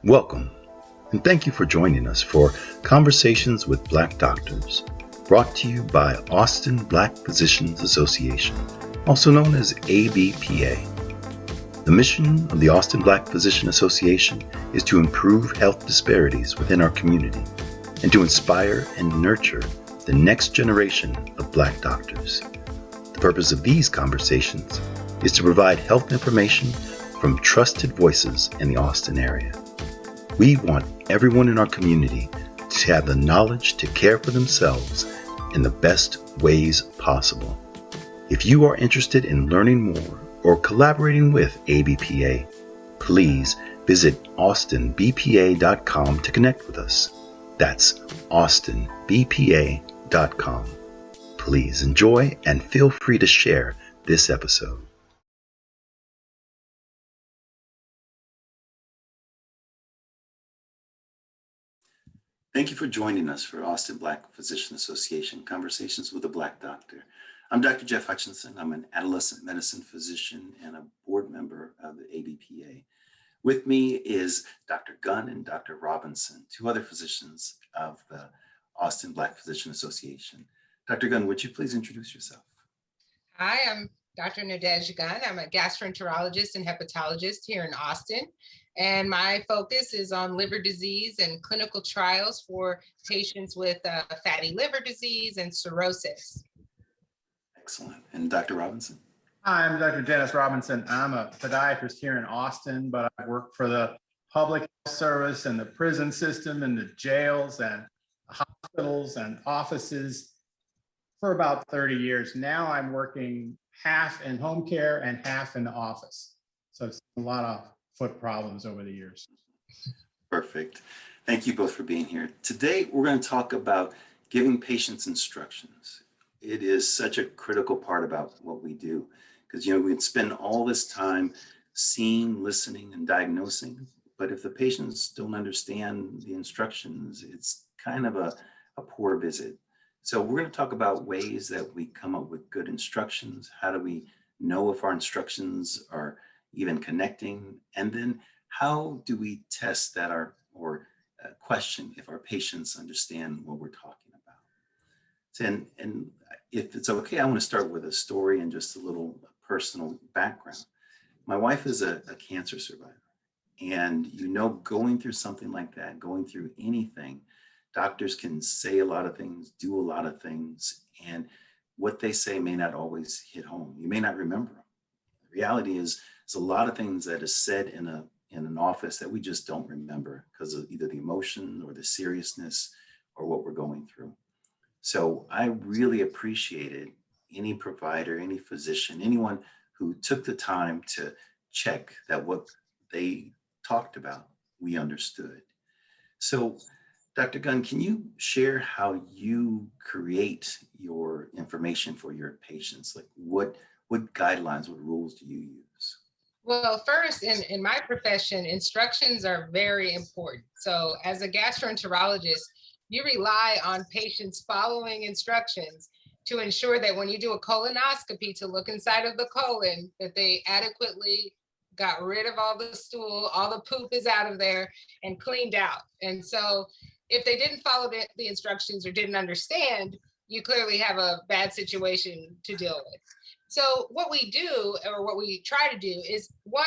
Welcome, and thank you for joining us for Conversations with Black Doctors, brought to you by Austin Black Physicians Association, also known as ABPA. The mission of the Austin Black Physician Association is to improve health disparities within our community and to inspire and nurture the next generation of Black doctors. The purpose of these conversations is to provide health information from trusted voices in the Austin area. We want everyone in our community to have the knowledge to care for themselves in the best ways possible. If you are interested in learning more or collaborating with ABPA, please visit austinbpa.com to connect with us. That's austinbpa.com. Please enjoy and feel free to share this episode. Thank you for joining us for Austin Black Physician Association Conversations with a Black Doctor. I'm Dr. Jeff Hutchinson. I'm an adolescent medicine physician and a board member of the ABPA. With me is Dr. Gunn and Dr. Robinson, two other physicians of the Austin Black Physician Association. Dr. Gunn, would you please introduce yourself? Hi, I'm Dr. Nadej Gunn. I'm a gastroenterologist and hepatologist here in Austin. And my focus is on liver disease and clinical trials for patients with fatty liver disease and cirrhosis. Excellent. And Dr. Robinson? Hi, I'm Dr. Dennis Robinson. I'm a podiatrist here in Austin, but I work for the public health service and the prison system and the jails and hospitals and offices for about 30 years. Now I'm working half in home care and half in the office. So it's a lot of foot problems over the years. Perfect. Thank you both for being here. Today, we're going to talk about giving patients instructions. It is such a critical part about what we do because, we can spend all this time seeing, listening, and diagnosing, but if the patients don't understand the instructions, it's kind of a poor visit. So we're going to talk about ways that we come up with good instructions. How do we know if our instructions are even connecting? And then how do we test that question if our patients understand what we're talking about? And if it's okay, I want to start with a story and just a little personal background. My wife is a cancer survivor. And going through something like that, going through anything, doctors can say a lot of things, do a lot of things, and what they say may not always hit home. You may not remember them. The reality is, there's a lot of things that is said in an office that we just don't remember because of either the emotion or the seriousness or what we're going through. So I really appreciated any provider, any physician, anyone who took the time to check that what they talked about, we understood. So Dr. Gunn, can you share how you create your information for your patients? Like what guidelines, what rules do you use? Well, first, in my profession, instructions are very important. So as a gastroenterologist, you rely on patients following instructions to ensure that when you do a colonoscopy to look inside of the colon, that they adequately got rid of all the stool, all the poop is out of there and cleaned out. And so if they didn't follow the instructions or didn't understand, you clearly have a bad situation to deal with. So what we do, or what we try to do, is one,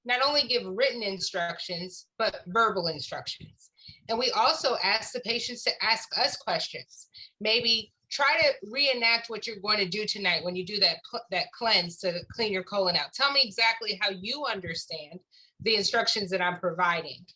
not only give written instructions, but verbal instructions. And we also ask the patients to ask us questions. Maybe try to reenact what you're going to do tonight when you do that cleanse to clean your colon out. Tell me exactly how you understand the instructions that I'm providing.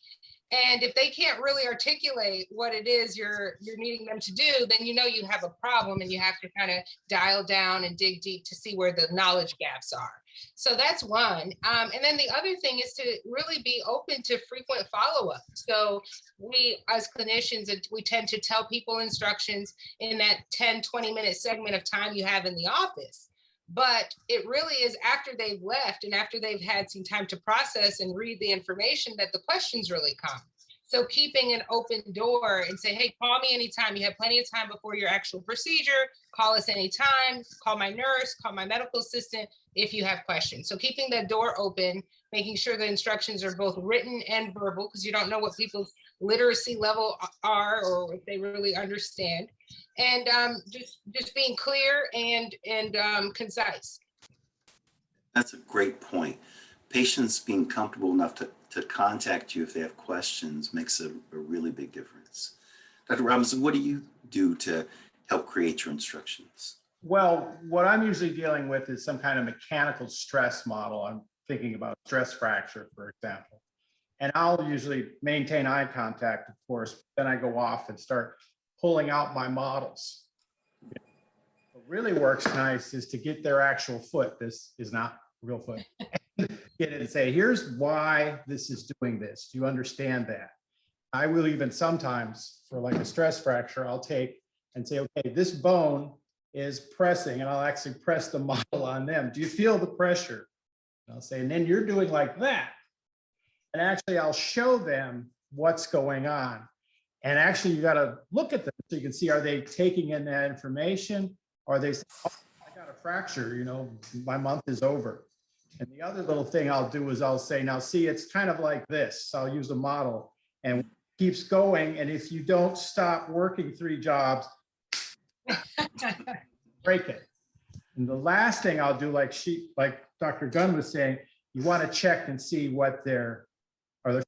And if they can't really articulate what it is you're needing them to do, then you have a problem and you have to kind of dial down and dig deep to see where the knowledge gaps are. So that's one. And then the other thing is to really be open to frequent follow-up. So we, as clinicians, we tend to tell people instructions in that 10, 20-minute segment of time you have in the office. But it really is after they've left and after they've had some time to process and read the information that the questions really come. So keeping an open door and say, hey, call me anytime. You have plenty of time before your actual procedure. Call us anytime. Call my nurse, call my medical assistant. if you have questions. So keeping the door open, making sure the instructions are both written and verbal, because you don't know what people's literacy level are or if they really understand, and just being clear and concise. That's a great point. Patients being comfortable enough to contact you if they have questions makes a really big difference. Dr. Robinson, what do you do to help create your instructions? Well, what I'm usually dealing with is some kind of mechanical stress model. I'm thinking about stress fracture, for example. And I'll usually maintain eye contact, of course, then I go off and start pulling out my models. What really works nice is to get their actual foot. This is not real foot. Get it and say, here's why this is doing this. Do you understand that? I will even sometimes, for like a stress fracture, I'll take and say, okay, this bone is pressing, and I'll actually press the model on them. Do you feel the pressure? And I'll say, and then you're doing like that. And actually, I'll show them what's going on. And actually, you got to look at them so you can see, are they taking in that information? Or are they saying, oh, I got a fracture, you know, my month is over. And the other little thing I'll do is I'll say, now see, it's kind of like this. So I'll use the model and it keeps going. And if you don't stop working 3 jobs, break it. And the last thing I'll do, like Dr. Gunn was saying, you want to check and see what they're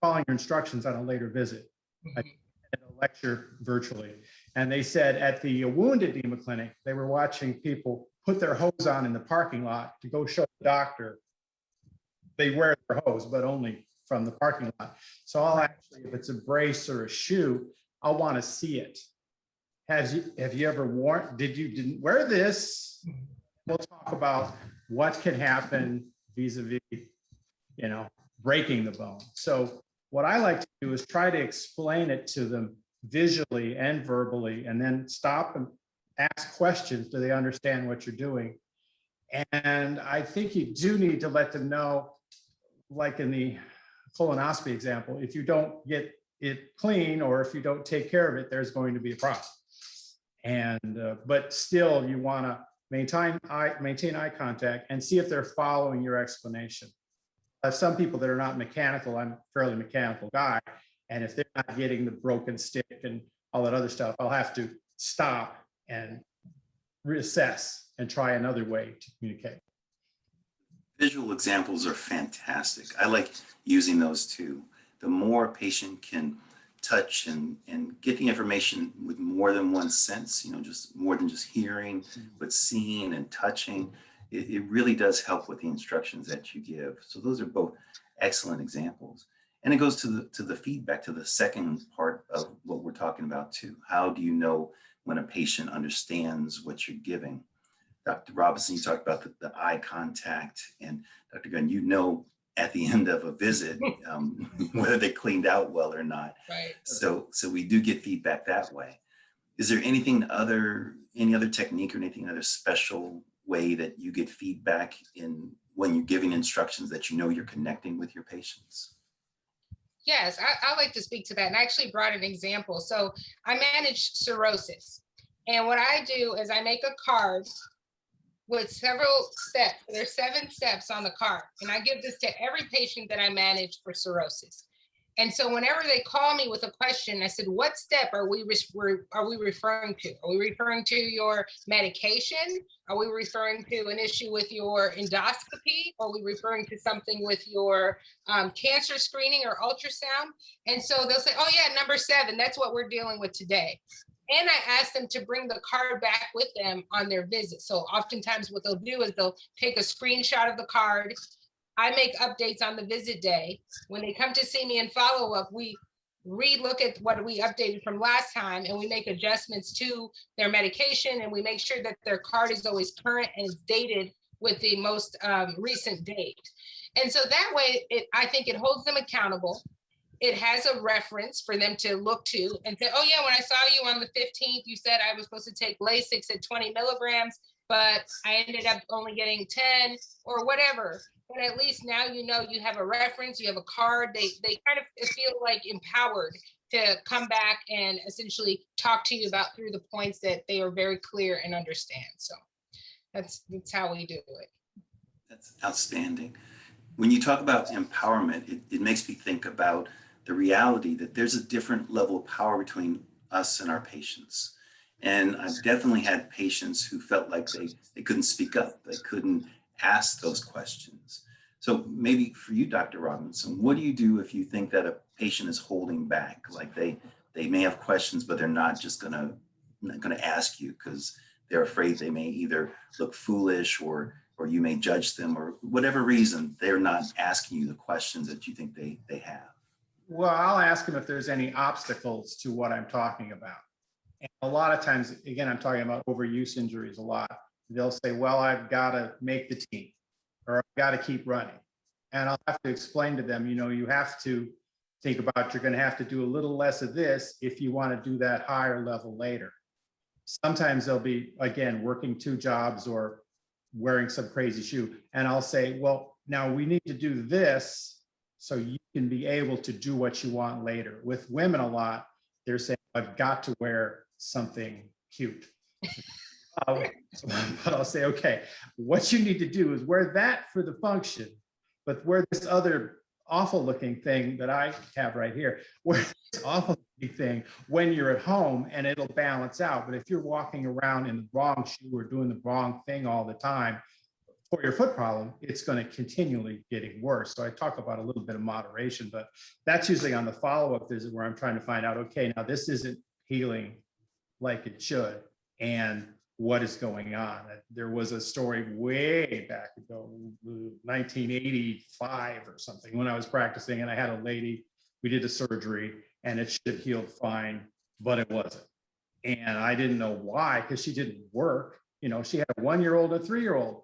following your instructions on a later visit. I did a lecture virtually. And they said at the wound edema clinic, they were watching people put their hose on in the parking lot to go show the doctor. They wear their hose, but only from the parking lot. So I'll actually, if it's a brace or a shoe, I'll want to see it. Have you ever worn, didn't wear this? We'll talk about what can happen vis-a-vis, you know, breaking the bone. So what I like to do is try to explain it to them visually and verbally, and then stop and ask questions. Do they understand what you're doing? And I think you do need to let them know, like in the colonoscopy example, if you don't get it clean or if you don't take care of it, there's going to be a problem. And but still, you want to maintain eye contact and see if they're following your explanation. Some people that are not mechanical, I'm a fairly mechanical guy, and if they're not getting the broken stick and all that other stuff, I'll have to stop and reassess and try another way to communicate. Visual examples are fantastic. I like using those too. The more a patient can touch and get the information with more than one sense, you know, just more than just hearing, but seeing and touching, it really does help with the instructions that you give. So those are both excellent examples. And it goes to the feedback, to the second part of what we're talking about too. How do you know when a patient understands what you're giving? Dr. Robinson, you talked about the eye contact, and Dr. Gunn, you know, at the end of a visit, whether they cleaned out well or not. Right. So we do get feedback that way. Is there any other technique or anything other special way that you get feedback in when you're giving instructions that you know you're connecting with your patients? Yes, I like to speak to that. And I actually brought an example. So I manage cirrhosis. And what I do is I make a card with several steps. There's 7 steps on the card. And I give this to every patient that I manage for cirrhosis. And so whenever they call me with a question, I said, what step are we referring to? Are we referring to your medication? Are we referring to an issue with your endoscopy? Are we referring to something with your cancer screening or ultrasound? And so they'll say, oh yeah, number 7, that's what we're dealing with today. And I ask them to bring the card back with them on their visit. So oftentimes what they'll do is they'll take a screenshot of the card. I make updates on the visit day. When they come to see me in follow-up, we re-look at what we updated from last time, and we make adjustments to their medication, and we make sure that their card is always current and is dated with the most recent date. And so that way, I think it holds them accountable. It has a reference for them to look to and say, oh yeah, when I saw you on the 15th, you said I was supposed to take Lasix at 20 milligrams, but I ended up only getting 10 or whatever. But at least now you know you have a reference, you have a card. They kind of feel like empowered to come back and essentially talk to you about through the points that they are very clear and understand. So that's how we do it. That's outstanding. When you talk about empowerment, it makes me think about the reality that there's a different level of power between us and our patients. And I've definitely had patients who felt like they couldn't speak up, they couldn't ask those questions. So maybe for you, Dr. Robinson, what do you do if you think that a patient is holding back? Like they may have questions, but they're not gonna ask you because they're afraid they may either look foolish or you may judge them or whatever reason they're not asking you the questions that you think they have. Well, I'll ask them if there's any obstacles to what I'm talking about. And a lot of times, again, I'm talking about overuse injuries a lot. They'll say, well, I've got to make the team or I've got to keep running. And I'll have to explain to them, you have to think about you're going to have to do a little less of this if you want to do that higher level later. Sometimes they'll be, again, working 2 jobs or wearing some crazy shoe. And I'll say, well, now we need to do this so you can be able to do what you want later. With women a lot, they're saying, I've got to wear something cute. But I'll say, okay, what you need to do is wear that for the function, but wear this other awful looking thing that I have right here, wear this awful looking thing when you're at home and it'll balance out. But if you're walking around in the wrong shoe or doing the wrong thing all the time for your foot problem, it's going to continually getting worse. So I talk about a little bit of moderation, but that's usually on the follow-up visit where I'm trying to find out, okay, now this isn't healing like it should. And what is going on? There was a story way back ago, 1985 or something, when I was practicing, and I had a lady, we did a surgery and it should have healed fine, but it wasn't. And I didn't know why, because she didn't work. She had a 1-year-old and a 3-year-old.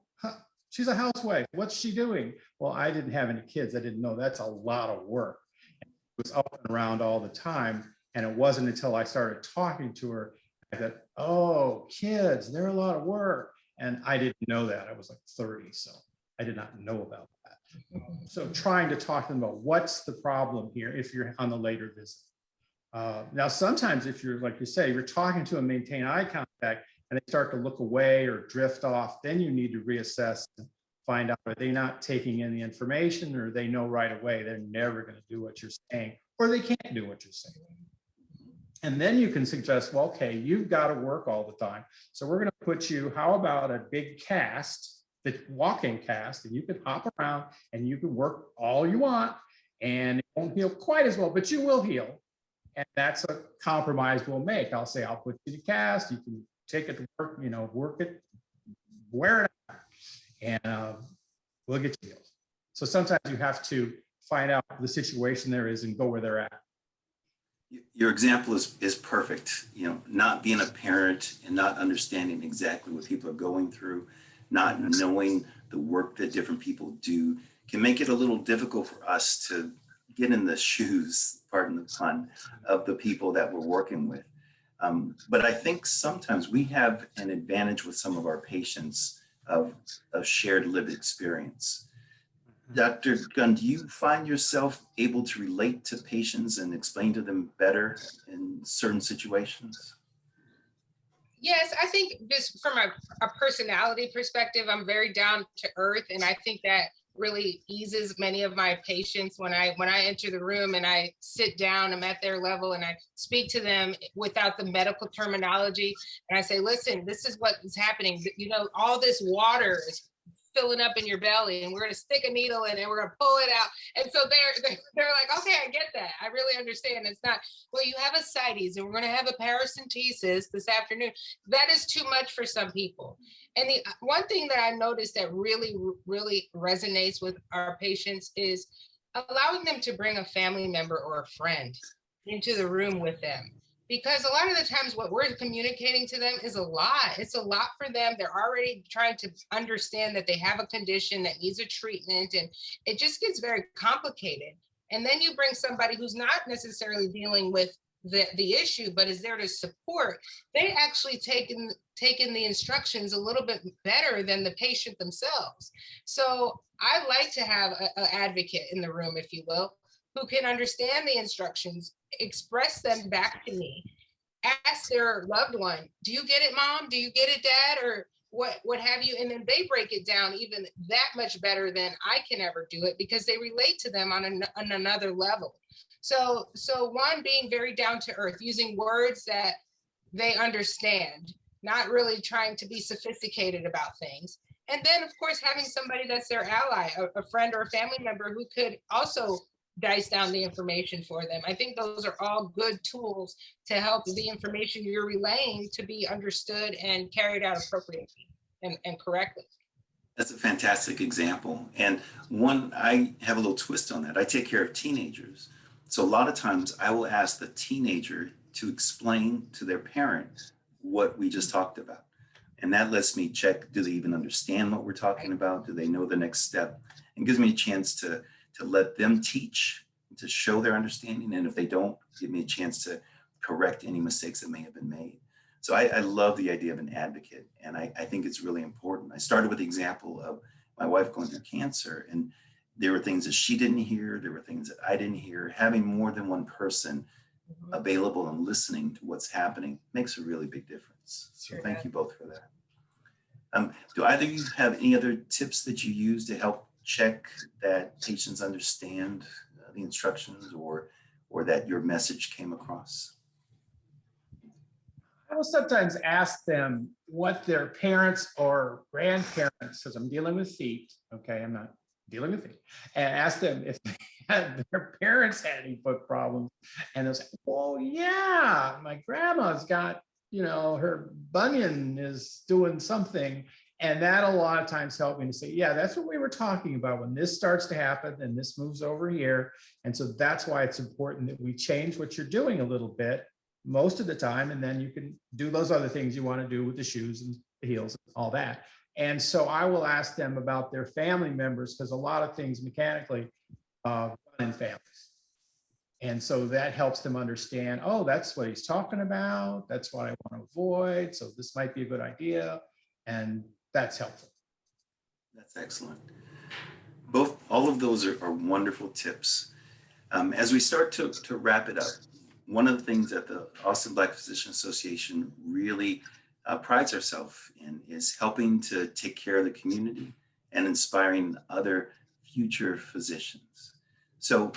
She's a housewife. What's she doing? Well, I didn't have any kids. I didn't know that's a lot of work. It was up and around all the time. And it wasn't until I started talking to her that, oh, kids, they're a lot of work. And I didn't know that. I was like 30, so I did not know about that. So trying to talk to them about what's the problem here if you're on the later visit. Now, sometimes if you're, like you say, you're talking to them, maintain eye contact, and they start to look away or drift off, then you need to reassess and find out, are they not taking in the information, or they know right away they're never going to do what you're saying, or they can't do what you're saying. And then you can suggest, well, okay, you've got to work all the time. So we're going to put you, how about a big cast, the walking cast, and you can hop around and you can work all you want, and it won't heal quite as well, but you will heal. And that's a compromise we'll make. I'll say, I'll put you in a cast, you can take it to work, work it, wear it out, and we'll get you healed. So sometimes you have to find out the situation there is and go where they're at. Your example is perfect. Not being a parent and not understanding exactly what people are going through, not knowing the work that different people do can make it a little difficult for us to get in the shoes, pardon the pun, of the people that we're working with. But I think sometimes we have an advantage with some of our patients of shared lived experience. Dr. Gunn, do you find yourself able to relate to patients and explain to them better in certain situations? Yes, I think just from a personality perspective, I'm very down to earth. And I think that really eases many of my patients when I enter the room and I sit down, I'm at their level and I speak to them without the medical terminology. And I say, listen, this is what is happening. All this water is filling up in your belly and we're going to stick a needle in and we're going to pull it out. And so they're like, okay, I get that. I really understand. It's not, well, you have ascites and we're going to have a paracentesis this afternoon. That is too much for some people. And the one thing that I noticed that really, really resonates with our patients is allowing them to bring a family member or a friend into the room with them. Because a lot of the times what we're communicating to them is a lot. It's a lot for them. They're already trying to understand that they have a condition that needs a treatment, and it just gets very complicated. And then you bring somebody who's not necessarily dealing with the issue, but is there to support. They actually take in the instructions a little bit better than the patient themselves. So I like to have an advocate in the room, if you will, who can understand the instructions, express them back to me, ask their loved one, do you get it, mom? Do you get it, dad? Or what have you, and then they break it down even that much better than I can ever do it because they relate to them on another level. So one, being very down to earth, using words that they understand, not really trying to be sophisticated about things. And then, of course, having somebody that's their ally, a friend or a family member who could also dice down the information for them. I think those are all good tools to help the information you're relaying to be understood and carried out appropriately and correctly. That's a fantastic example. And one, I have a little twist on that. I take care of teenagers. So a lot of times I will ask the teenager to explain to their parent what we just talked about. And that lets me check, do they even understand what we're talking about? Do they know the next step? And gives me a chance to let them teach, to show their understanding. And if they don't, give me a chance to correct any mistakes that may have been made. So I love the idea of an advocate. And I think it's really important. I started with the example of my wife going through cancer. And there were things that she didn't hear. There were things that I didn't hear. Having more than one person available and listening to what's happening makes a really big difference. So thank you both for that. Do either of you have any other tips that you use to help check that patients understand the instructions or that your message came across? I will sometimes ask them what their parents or grandparents, because I'm dealing with feet, okay, I'm not dealing with feet, and ask them if their parents had any foot problems. And they'll say, well, yeah, my grandma's got, her bunion is doing something. And that a lot of times help me to say, yeah, that's what we were talking about when this starts to happen and this moves over here. And so that's why it's important that we change what you're doing a little bit most of the time. And then you can do those other things you want to do with the shoes and the heels and all that. And so I will ask them about their family members, because a lot of things mechanically run in families. And so that helps them understand, oh, that's what he's talking about. That's what I want to avoid. So this might be a good idea. And that's helpful. That's excellent. All of those are wonderful tips. As we start to wrap it up, one of the things that the Austin Black Physician Association really prides ourselves in is helping to take care of the community and inspiring other future physicians. So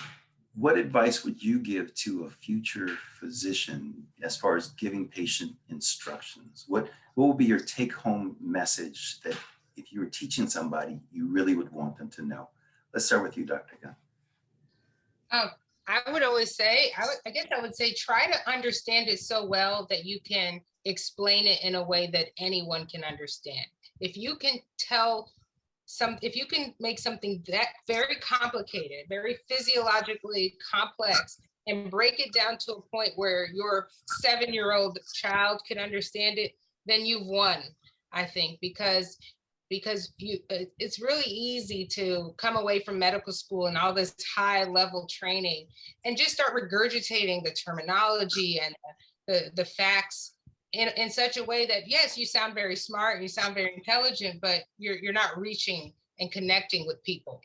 what advice would you give to a future physician as far as giving patient instructions? What will be your take-home message that if you were teaching somebody, you really would want them to know? Let's start with you, Dr. Gunn. I would always say, I guess I would say, try to understand it so well that you can explain it in a way that anyone can understand. If you can if you can make something that very complicated, very physiologically complex, and break it down to a point where your 7-year-old child can understand it, then you've won, I think, because it's really easy to come away from medical school and all this high level training and just start regurgitating the terminology and the facts in such a way that, yes, you sound very smart and you sound very intelligent, but you're not reaching and connecting with people.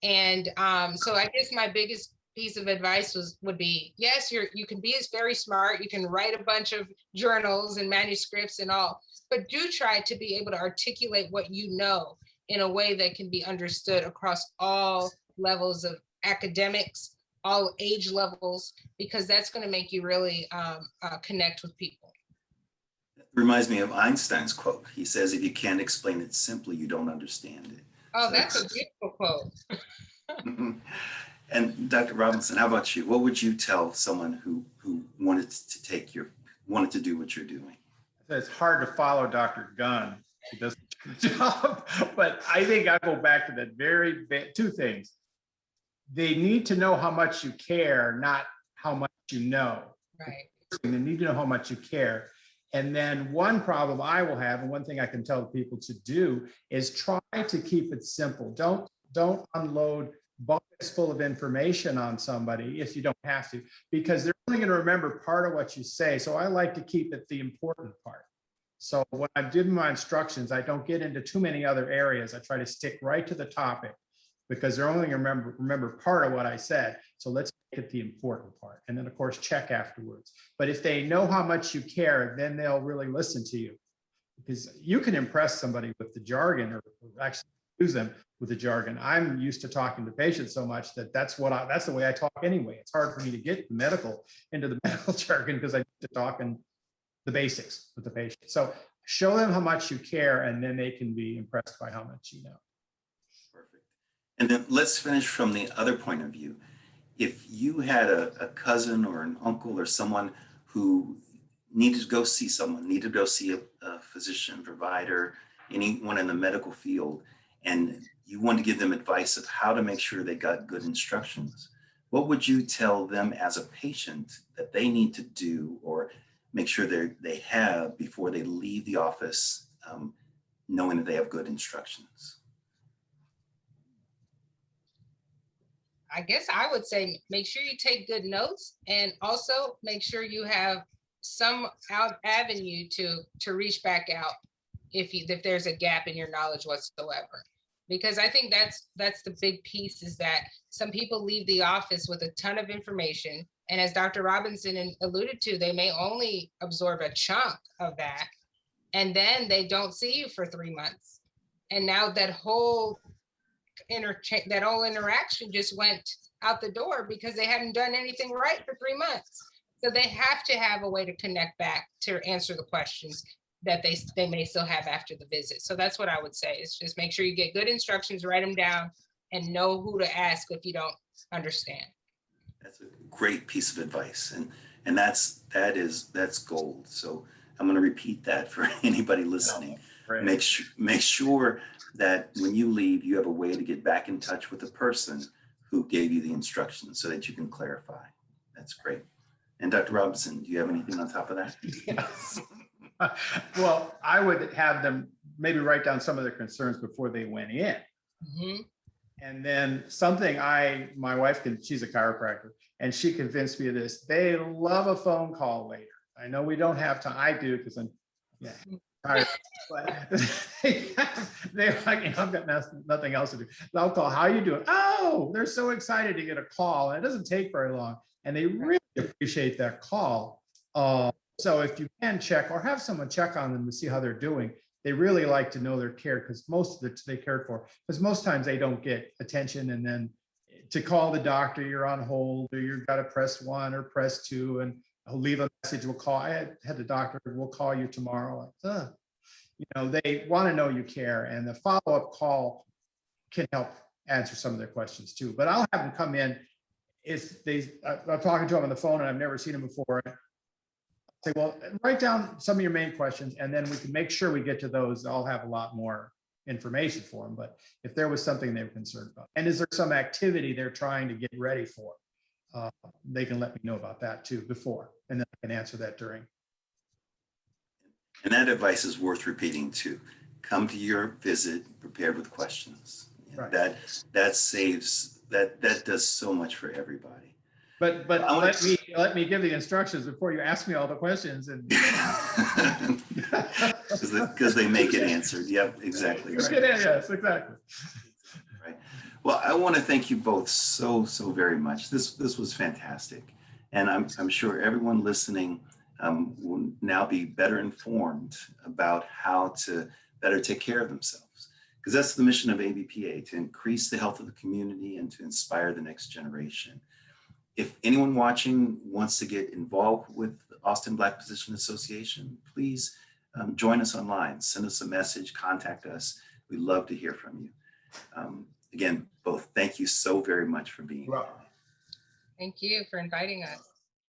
And so I guess my biggest piece of advice would be, yes, you can be very smart, you can write a bunch of journals and manuscripts and all, but do try to be able to articulate what you know in a way that can be understood across all levels of academics, all age levels, because that's going to make you really connect with people. Reminds me of Einstein's quote. He says, if you can't explain it simply, you don't understand it. Oh, so that's a beautiful quote. And Dr. Robinson, how about you? What would you tell someone who wanted to do what you're doing? It's hard to follow Dr. Gunn. She does a good job, but I think I go back to that two things. They need to know how much you care, not how much you know. Right. They need to know how much you care. And then one problem I will have, and one thing I can tell people to do, is try to keep it simple. Don't unload buckets full of information on somebody if you don't have to, because they're only going to remember part of what you say. So I like to keep it the important part. So when I'm giving my instructions, I don't get into too many other areas. I try to stick right to the topic, because they're only going to remember part of what I said. So let's make it the important part. And then, of course, check afterwards. But if they know how much you care, then they'll really listen to you. because you can impress somebody with the jargon or actually use them with the jargon. I'm used to talking to patients so much that that's the way I talk anyway. It's hard for me to get into the medical jargon because I need to talk in the basics with the patient. So show them how much you care, and then they can be impressed by how much you know. Perfect. And then let's finish from the other point of view. If you had a cousin or an uncle or someone who needed to go see someone, needed to go see a physician, provider, anyone in the medical field, and you want to give them advice of how to make sure they got good instructions, what would you tell them as a patient that they need to do or make sure they have before they leave the office, knowing that they have good instructions? I guess I would say make sure you take good notes, and also make sure you have some avenue to reach back out if there's a gap in your knowledge whatsoever. Because I think that's the big piece, is that some people leave the office with a ton of information, and as Dr. Robinson alluded to, they may only absorb a chunk of that, and then they don't see you for 3 months, and now that whole interaction just went out the door because they hadn't done anything right for 3 months. So they have to have a way to connect back to answer the questions that they may still have after the visit. So that's what I would say, is just make sure you get good instructions, write them down, and know who to ask if you don't understand. That's a great piece of advice, and that's gold. So I'm going to repeat that for anybody listening. Right. Make sure that when you leave, you have a way to get back in touch with the person who gave you the instructions so that you can clarify. That's great. And Dr. Robinson, do you have anything on top of that? Yes. Well, I would have them maybe write down some of their concerns before they went in. Mm-hmm. And then something my wife she's a chiropractor, and she convinced me of this. They love a phone call later. I know we don't have time. I do, because I'm tired. But they're like, I've got nothing else to do. They'll call, how are you doing? Oh, they're so excited to get a call. And it doesn't take very long. And they really appreciate that call. So if you can check or have someone check on them to see how they're doing, they really like to know they're cared, because most of they cared for, because most times they don't get attention. And then to call the doctor, you're on hold, or you've got to press 1 or press 2, and I'll leave a message. We'll call. I had the doctor. We'll call you tomorrow. Like, they want to know you care, and the follow-up call can help answer some of their questions too. But I'll have them come in if I'm talking to them on the phone and I've never seen them before. Say, well, write down some of your main questions, and then we can make sure we get to those. I'll have a lot more information for them. But if there was something they were concerned about, and is there some activity they're trying to get ready for, they can let me know about that too before, and then I can answer that during. And that advice is worth repeating too. Come to your visit prepared with questions. Right. That saves, that does so much for everybody. But let me give the instructions before you ask me all the questions, and because they make it answered. Yep, exactly right. Yes, exactly. Right. Well, I want to thank you both so very much. This was fantastic, and I'm sure everyone listening will now be better informed about how to better take care of themselves, because that's the mission of ABPA, to increase the health of the community and to inspire the next generation. If anyone watching wants to get involved with the Austin Black Physician Association, please join us online, send us a message, contact us. We'd love to hear from you. Again, both, thank you so very much for being here. Thank you for inviting us.